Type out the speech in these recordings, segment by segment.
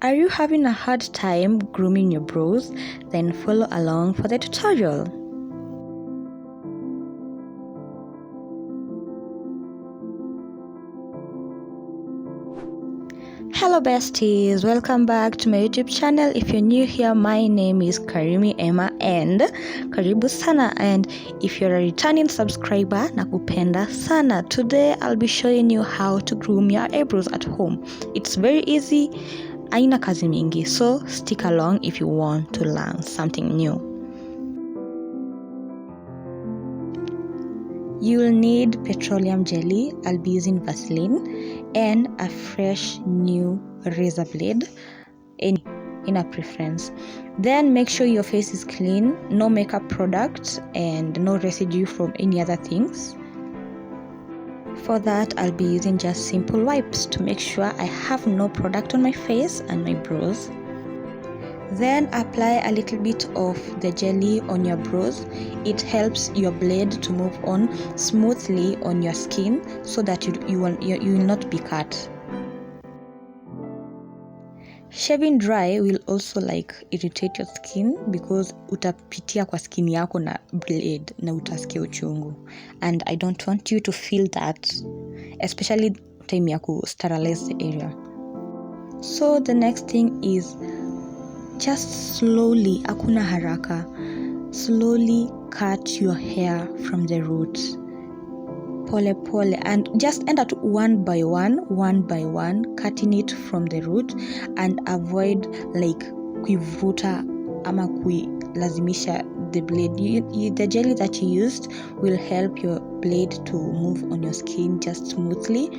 Are you having a hard time grooming your brows? Then follow along for the tutorial. Hello besties, welcome back to my YouTube channel. If you're new here, my name is Karimi Emma and karibu sana. And if you're a returning subscriber, nakupenda sana. Today I'll be showing you how to groom your eyebrows at home. It's very easy, aina kazi mingi, so stick along if you want to learn something new. You'll need petroleum jelly, I'll be using Vaseline, and a fresh new razor blade in a preference. Then make sure your face is clean, no makeup products and no residue from any other things. For that, I'll be using just simple wipes to make sure I have no product on my face and my brows. Then apply a little bit of the jelly on your brows. It helps your blade to move on smoothly on your skin so that you will not be cut. Shaving dry will also irritate your skin because utapitia kwa skin yako na blade na utasikia uchungu. And I don't want you to feel that, especially time ya ku sterilize the area. So the next thing is just slowly, hakuna haraka, slowly cut your hair from the roots. Pole pole, and just end at one by one, cutting it from the root, and avoid kuivuta ama kuilazimisha the blade. The jelly that you used will help your blade to move on your skin just smoothly.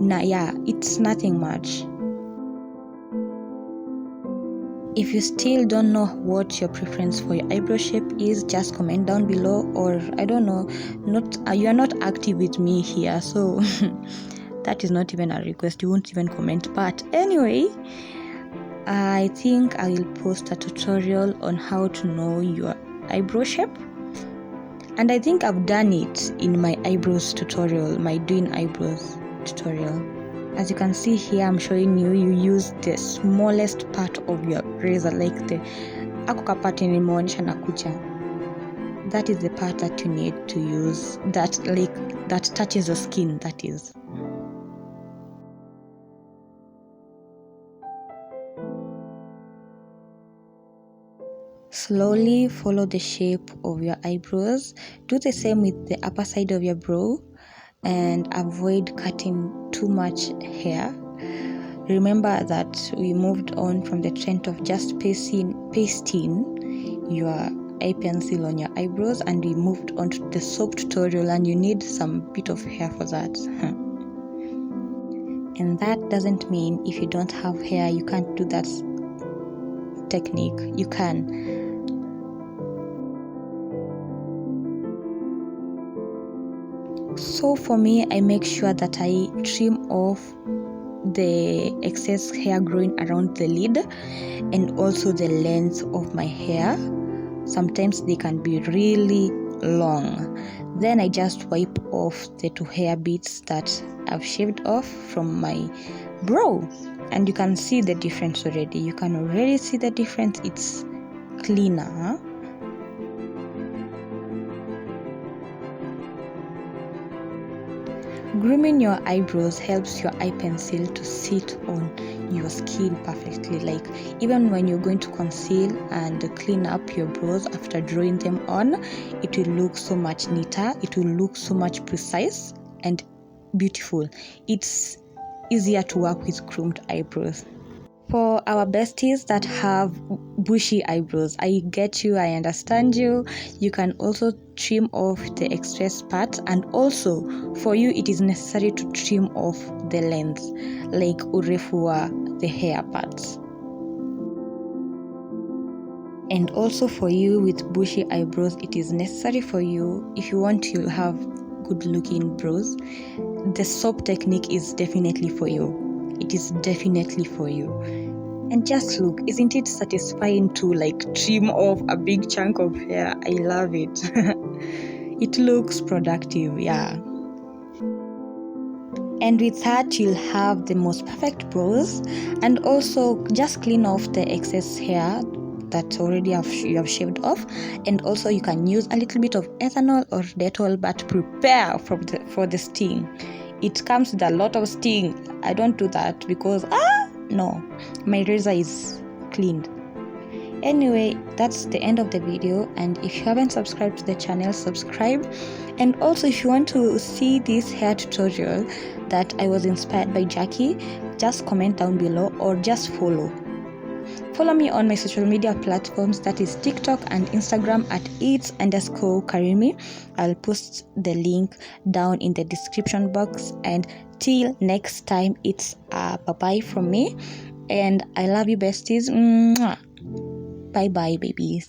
It's nothing much. If you still don't know what your preference for your eyebrow shape is, just comment down below, or I don't know, you are not active with me here, so that is not even a request, you won't even comment. But anyway, I think I will post a tutorial on how to know your eyebrow shape, and I think I've done it in my eyebrows tutorial, my doing eyebrows tutorial. As you can see here, I'm showing you use the smallest part of your razor, like the akuka part nimeonyesha na kucha. That is the part that you need to use, that touches the skin, that is. Slowly follow the shape of your eyebrows. Do the same with the upper side of your brow and avoid cutting too much hair. Remember that we moved on from the trend of just pasting your eye pencil on your eyebrows, and we moved on to the soap tutorial, and you need some bit of hair for that. And that doesn't mean if you don't have hair you can't do that technique. You can. So for me, I make sure that I trim off the excess hair growing around the lid and also the length of my hair. Sometimes they can be really long. Then I just wipe off the 2 hair bits that I've shaved off from my brow, and you can see the difference already. You can already see the difference. It's cleaner. Grooming your eyebrows helps your eye pencil to sit on your skin perfectly. Even when you're going to conceal and clean up your brows after drawing them on, it will look so much neater, it will look so much precise and beautiful. It's easier to work with groomed eyebrows. For our besties that have bushy eyebrows, I get you, I understand you. You can also trim off the excess part, and also for you it is necessary to trim off the length, like urefu wa the hair parts. And also for you with bushy eyebrows, it is necessary for you, if you want to have good looking brows, the soap technique is definitely for you. It is definitely for you. And just look, isn't it satisfying to trim off a big chunk of hair? I love it. It looks productive, yeah. And with that, you'll have the most perfect brows. And also just clean off the excess hair that already you have shaved off. And also you can use a little bit of ethanol or Dettol, but prepare for the sting. It comes with a lot of sting. I don't do that because no, my razor is cleaned. Anyway, that's the end of the video, and if you haven't subscribed to the channel, subscribe. And also, if you want to see this hair tutorial that I was inspired by Jackie, just comment down below or just follow me on my social media platforms, that is TikTok and Instagram at its_Karimi. I'll post the link down in the description box. And till next time, it's a bye-bye from me, and I love you besties. Mwah. Bye bye, babies.